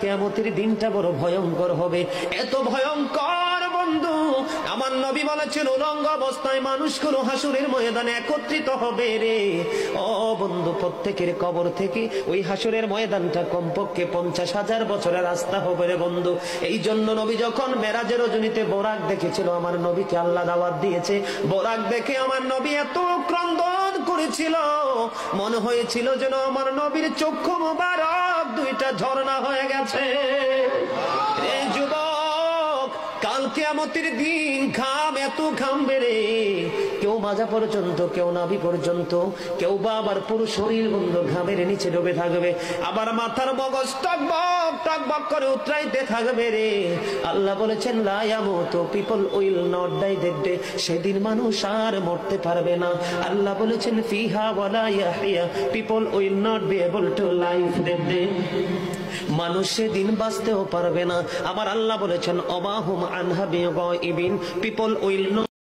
কিয়ামতের দিনটা বড় ভয়ঙ্কর হবে, এত ভয়ঙ্কর বন্ধু। আমার নবী বলেছেন উলঙ্গ অবস্থায় মানুষগুলো হাসুরের ময়দানে একত্রিত হবে রে। ও বন্ধু, প্রত্যেকের কবর থেকে ওই হাসুরের ময়দানটা কমপক্ষে 50,000 বছরের রাস্তা হবে রে বন্ধু। এই জন্য নবী যখন মেরাজের রজনীতে বোরাক দেখেছিল, আমার নবীকে আল্লাহ দাওয়াত দিয়েছে, বোরাক দেখে আমার নবী এত ক্রন্দন করেছিল, মনে হয়েছিল যেন আমার নবীর চক্ষু মুবারক দুইটা ঝর্ণা হয়ে গেছে। এই যুবক, কাল কিয়ামতের দিন ঘাম এত ঘামবে রে, কেউ মাজা পর্যন্ত, কেউ নাভি পর্যন্ত, কেউ বা আবার পুরো শরীর বন্ধু ঘামের নিচে ডুবে থাকবে, আবার মাথার মগজ টকবক টকবক করে উতরাইতে থাকবে রে। আল্লাহ বলেছেন লা ইয়ামুতু, people will not die that day, সেদিন মানুষ আর মরতে পারবে না। আল্লাহ বলেছেন ফিহা ওয়ালা ইয়াহইয়া, people will not be able to live that day, মানুষ সেদিন বাঁচতেও পারবে না। আবার আল্লাহ বলেছেন অমাহুম আনহা বিগাইবিন, পিপল উইল নট